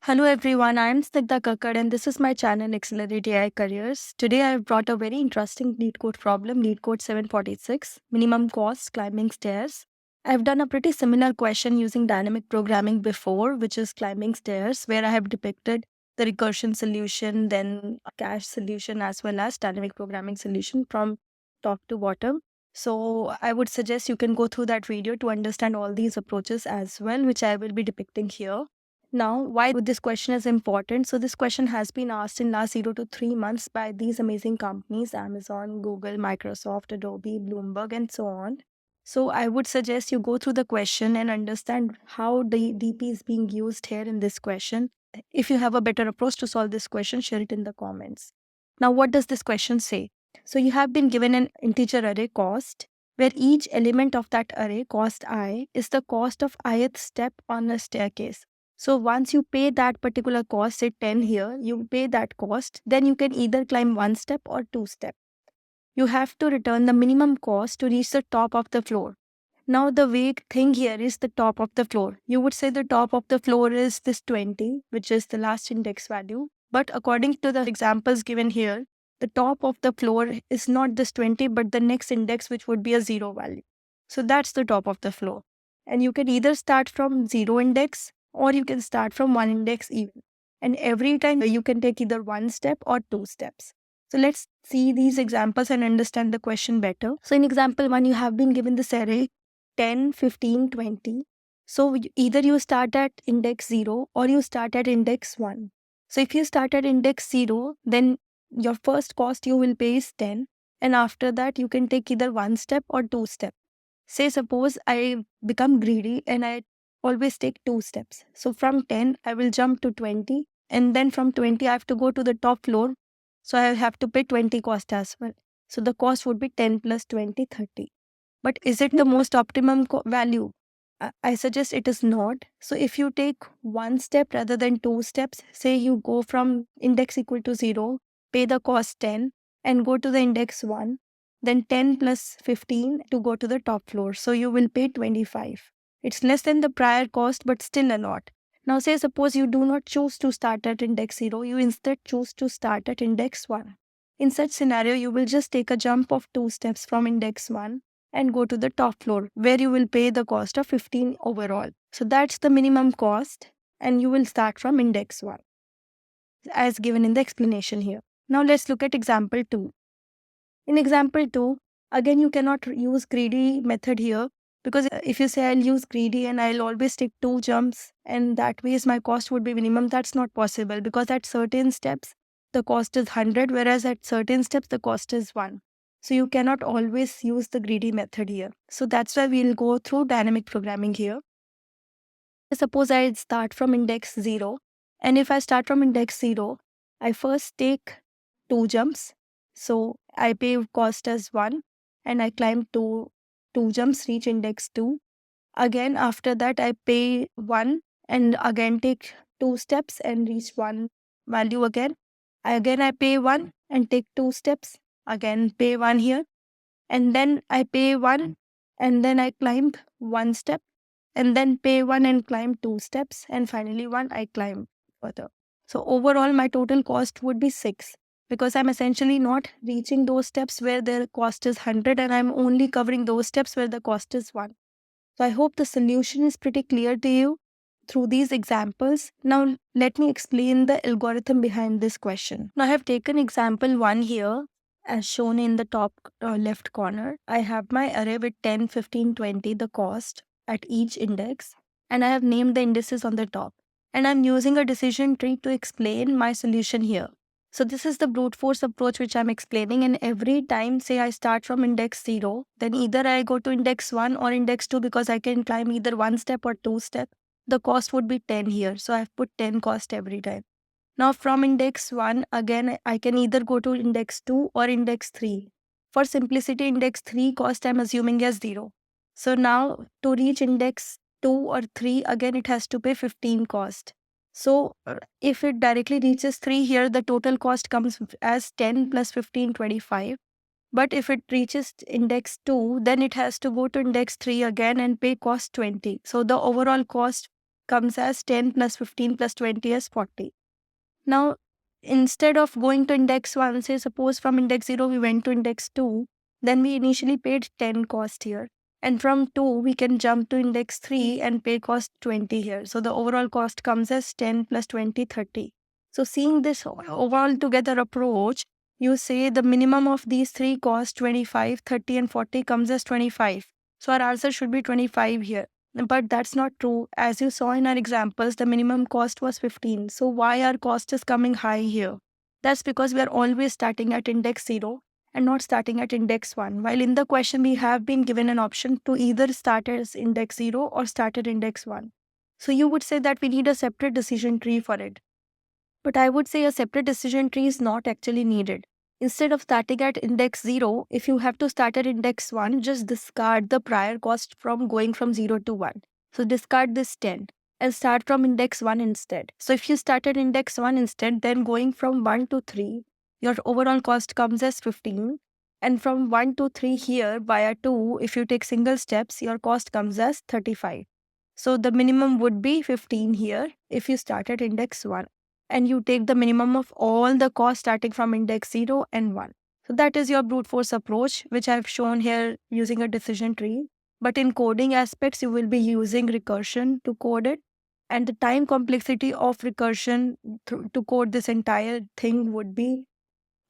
Hello everyone, I am Snigdha Kakkad and this is my channel AccelerateAICareers. Today I have brought a very interesting LeetCode problem, LeetCode 746, minimum cost climbing stairs. I have done a pretty similar question using dynamic programming before, which is climbing stairs, where I have depicted the recursion solution, then a cache solution as well as dynamic programming solution from top to bottom. So I would suggest you can go through that video to understand all these approaches as well, which I will be depicting here. Now, why this question is important? So this question has been asked in last 0 to 3 months by these amazing companies, Amazon, Google, Microsoft, Adobe, Bloomberg, and so on. So I would suggest you go through the question and understand how the DP is being used here in this question. If you have a better approach to solve this question, share it in the comments. Now, what does this question say? So you have been given an integer array cost, where each element of that array, cost I, is the cost of ith step on a staircase. So once you pay that particular cost, say 10 here, you pay that cost, then you can either climb 1 step or 2 step. You have to return the minimum cost to reach the top of the floor. Now the vague thing here is the top of the floor. You would say the top of the floor is this 20, which is the last index value. But according to the examples given here, the top of the floor is not this 20, but the next index, which would be a 0 value. So that's the top of the floor. And you can either start from 0 index or you can start from 1 index even. And every time you can take either 1 step or 2 steps. So let's see these examples and understand the question better. So in example 1, you have been given this array 10, 15, 20. So either you start at index 0 or you start at index 1. So if you start at index 0, then your first cost you will pay is 10. And after that, you can take either 1 step or 2 steps. Say suppose I become greedy and I always take 2 steps. So from 10, I will jump to 20. And then from 20, I have to go to the top floor. So I have to pay 20 cost as well. So the cost would be 10 plus 20, 30. But is it the most optimum value? I suggest it is not. So if you take 1 step rather than 2 steps, say you go from index equal to 0, pay the cost 10 and go to the index 1, then 10 plus 15 to go to the top floor. So you will pay 25. It's less than the prior cost, but still a lot. Now say suppose you do not choose to start at index 0, you instead choose to start at index 1. In such scenario, you will just take a jump of 2 steps from index 1 and go to the top floor, where you will pay the cost of 15 overall. So that's the minimum cost, and you will start from index 1 as given in the explanation here. Now let's look at example 2. In example 2, again you cannot use greedy method here, because if you say I'll use greedy and I'll always take 2 jumps and that way my cost would be minimum, that's not possible, because at certain steps the cost is 100, whereas at certain steps the cost is 1. So you cannot always use the greedy method here. So that's why we'll go through dynamic programming here. Suppose I start from index 0, and if I start from index 0, I first take 2 jumps. So I pay cost as 1 and I climb 2 jumps, reach index 2. Again, after that, I pay 1 and again take 2 steps and reach 1 value again. Again, I pay 1 and take 2 steps. Again, pay 1 here. And then I pay 1 and then I climb 1 step. And then pay 1 and climb 2 steps. And finally 1, I climb further. So overall, my total cost would be 6, because I'm essentially not reaching those steps where their cost is 100 and I'm only covering those steps where the cost is 1. So I hope the solution is pretty clear to you through these examples. Now let me explain the algorithm behind this question. Now I have taken example 1 here as shown in the top left corner. I have my array with 10, 15, 20, the cost at each index, and I have named the indices on the top. And I'm using a decision tree to explain my solution here. So this is the brute force approach which I'm explaining, and every time, say I start from index 0, then either I go to index 1 or index 2, because I can climb either 1 step or 2 step. The cost would be 10 here, so I've put 10 cost every time. Now from index 1, again I can either go to index 2 or index 3. For simplicity, index 3 cost I'm assuming as 0. So now to reach index 2 or 3, again it has to pay 15 cost. So if it directly reaches 3 here, the total cost comes as 10 plus 15, 25. But if it reaches index 2, then it has to go to index 3 again and pay cost 20. So the overall cost comes as 10 plus 15 plus 20 as 40. Now, instead of going to index 1, say suppose from index 0 we went to index 2, then we initially paid 10 cost here. And from 2, we can jump to index 3 and pay cost 20 here. So the overall cost comes as 10 plus 20, 30. So seeing this overall together approach, you say the minimum of these three costs, 25, 30 and 40 comes as 25. So our answer should be 25 here. But that's not true. As you saw in our examples, the minimum cost was 15. So why our cost is coming high here? That's because we are always starting at index 0 and not starting at index 1. While in the question, we have been given an option to either start as index 0 or start at index 1. So you would say that we need a separate decision tree for it. But I would say a separate decision tree is not actually needed. Instead of starting at index 0, if you have to start at index 1, just discard the prior cost from going from 0 to 1. So discard this 10 and start from index 1 instead. So if you start at index 1 instead, then going from 1 to 3, your overall cost comes as 15. And from 1 to 3 here via 2, if you take single steps, your cost comes as 35. So the minimum would be 15 here if you start at index 1. And you take the minimum of all the costs starting from index 0 and 1. So that is your brute force approach, which I've shown here using a decision tree. But in coding aspects, you will be using recursion to code it. And the time complexity of recursion to code this entire thing would be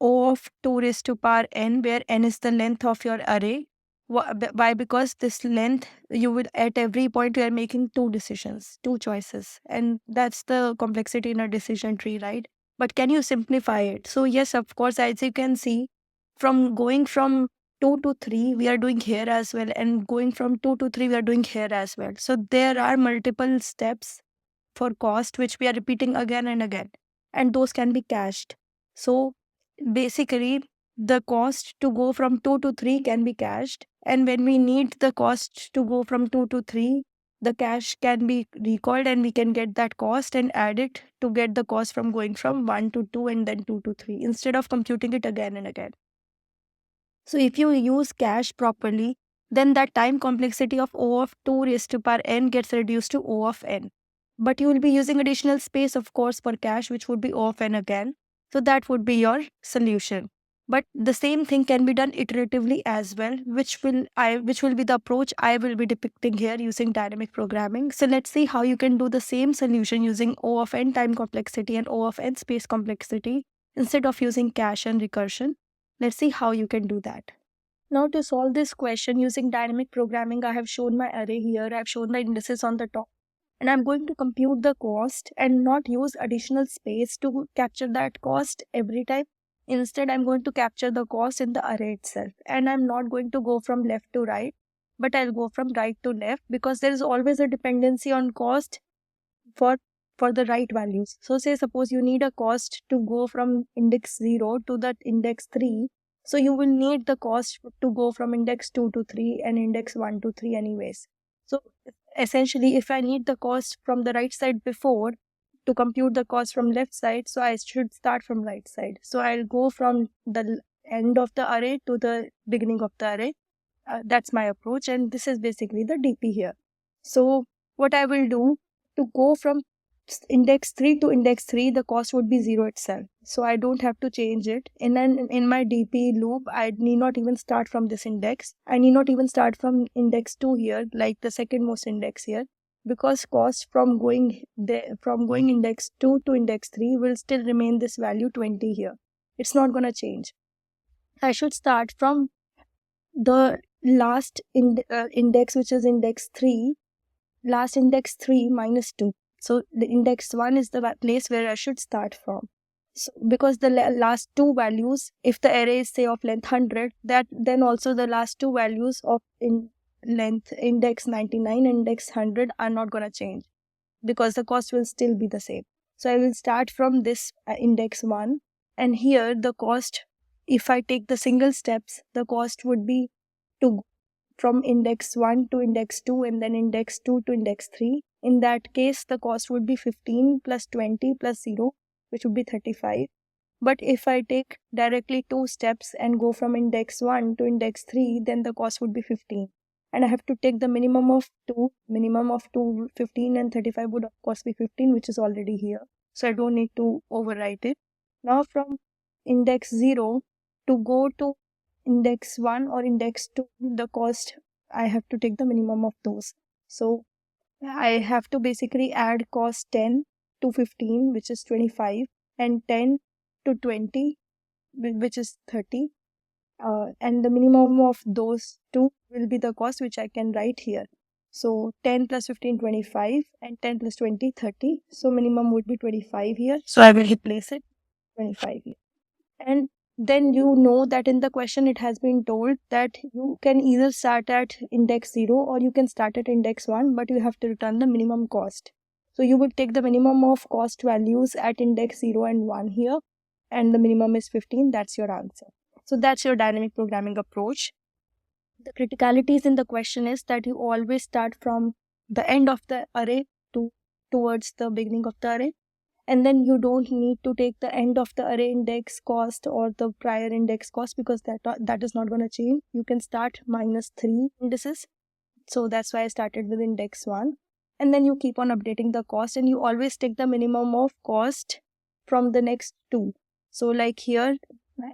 O of 2 raised to power n, where n is the length of your array. Why? Because this length, you will at every point you are making two decisions, two choices, and that's the complexity in a decision tree, right? But can you simplify it? So yes, of course, as you can see, from going from 2 to 3 we are doing here as well, and going from 2 to 3 we are doing here as well. So there are multiple steps for cost which we are repeating again and again, and those can be cached. So basically, the cost to go from 2 to 3 can be cached, and when we need the cost to go from 2 to 3, the cache can be recalled and we can get that cost and add it to get the cost from going from 1 to 2 and then 2 to 3 instead of computing it again and again. So if you use cache properly, then that time complexity of O of 2 raised to power n gets reduced to O of n. But you will be using additional space, of course, for cache, which would be O of n again. So that would be your solution. But the same thing can be done iteratively as well, which will be the approach I will be depicting here using dynamic programming. So let's see how you can do the same solution using O of n time complexity and O of n space complexity instead of using cache and recursion. Let's see how you can do that. Now to solve this question using dynamic programming, I have shown my array here. I have shown the indices on the top. And I'm going to compute the cost and not use additional space to capture that cost every time. Instead, I'm going to capture the cost in the array itself. And I'm not going to go from left to right, but I'll go from right to left because there is always a dependency on cost for the right values. So say suppose you need a cost to go from index 0 to that index 3. So you will need the cost to go from index 2 to 3 and index 1 to 3 anyways. So essentially, if I need the cost from the right side before to compute the cost from left side, so I should start from right side. So I'll go from the end of the array to the beginning of the array. That's my approach, and this is basically the DP here. So what I will do, to go from index 3 to index 3, the cost would be 0 itself. So I don't have to change it. And then in my DP loop, I need not even start from this index. I need not even start from index 2 here, like the second most index here, because cost from going index 2 to index 3 will still remain this value 20 here. It's not going to change. I should start from the last index, which is index 3, last index 3 minus 2. So the index 1 is the place where I should start from. So because the last two values, if the array is say of length 100, that then also the last two values of length index 99 and index 100 are not going to change because the cost will still be the same. So I will start from this index 1, and here the cost, if I take the single steps, the cost would be to from index 1 to index 2 and then index 2 to index 3. In that case, the cost would be 15 plus 20 plus 0, which would be 35. But if I take directly 2 steps and go from index 1 to index 3, then the cost would be 15. and I have to take the minimum of 2. Minimum of 2, 15 and 35 would of course be 15, which is already here. So I don't need to overwrite it. Now from index 0 to go to index 1 or index 2, the cost, I have to take the minimum of those. So I have to basically add cost 10 to 15, which is 25, and 10 to 20, which is 30. And the minimum of those two will be the cost, which I can write here. So 10 plus 15, 25, and 10 plus 20, 30. So minimum would be 25 here. So I will replace it 25 here. And then you know that in the question it has been told that you can either start at index 0 or you can start at index 1, but you have to return the minimum cost. So you will take the minimum of cost values at index 0 and 1 here, and the minimum is 15. That's your answer. So that's your dynamic programming approach. The criticalities in the question is that you always start from the end of the array towards the beginning of the array. And then you don't need to take the end of the array index cost or the prior index cost, because that is not going to change. You can start -3 indices. So that's why I started with index 1. And then you keep on updating the cost, and you always take the minimum of cost from the next 2. So like here,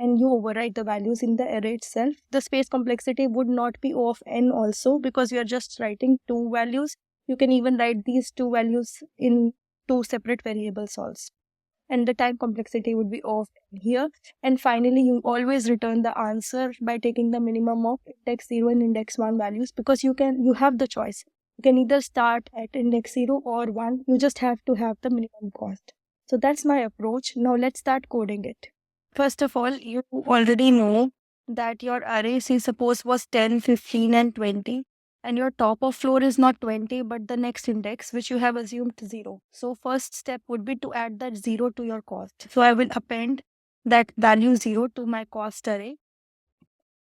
and you overwrite the values in the array itself. The space complexity would not be O of n also, because you are just writing 2 values. You can even write these 2 values in 2 separate variables also. And the time complexity would be O of n here. And finally, you always return the answer by taking the minimum of index 0 and index 1 values, because you have the choice. You can either start at index 0 or 1. You just have to have the minimum cost. So that's my approach. Now let's start coding it. First of all, you already know that your array, say suppose, was 10, 15 and 20. And your top of floor is not 20, but the next index, which you have assumed 0. So first step would be to add that 0 to your cost. So I will append that value 0 to my cost array.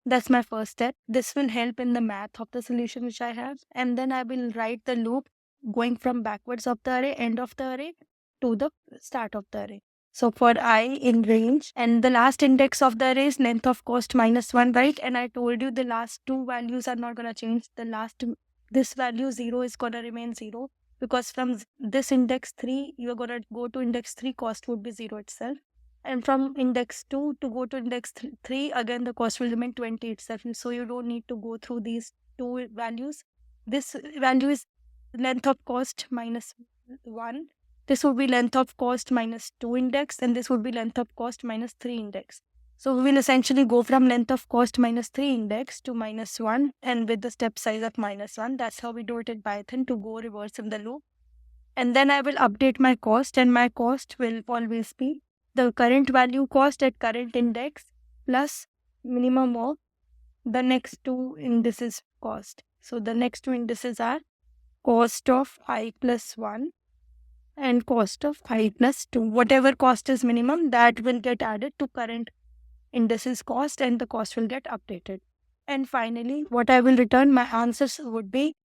That's my first step. This will help in the math of the solution which I have. And then I will write the loop going from backwards of the array, end of the array, to the start of the array. So for I in range, and the last index of the array is length of cost -1, right? And I told you the last 2 values are not going to change. This value 0 is going to remain 0, because from this index 3, you're going to go to index 3, cost would be 0 itself. And from index 2 to go to index 3, again the cost will remain 20 itself. So you don't need to go through these 2 values. This value is length of cost -1. This would be length of cost -2 index, and this would be length of cost -3 index. So we will essentially go from length of cost -3 index to -1, and with the step size of -1. That's how we do it in Python, to go reverse in the loop. And then I will update my cost, and my cost will always be the current value cost at current index plus minimum of the next 2 indices cost. So the next 2 indices are cost of I plus 1 and cost of I plus 2. Whatever cost is minimum, that will get added to current indices cost, and the cost will get updated. And finally, what I will return, my answers would be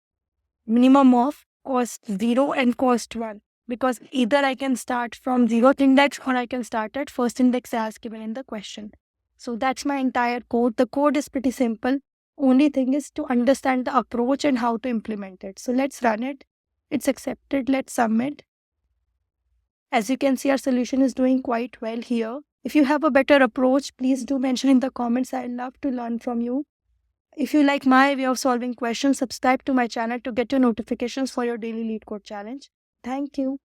minimum of cost 0 and cost 1. Because either I can start from 0th index or I can start at first index as given in the question. So that's my entire code. The code is pretty simple. Only thing is to understand the approach and how to implement it. So let's run it. It's accepted. Let's submit. As you can see, our solution is doing quite well here. If you have a better approach, please do mention in the comments. I'd love to learn from you. If you like my way of solving questions, subscribe to my channel to get your notifications for your daily LeetCode challenge. Thank you.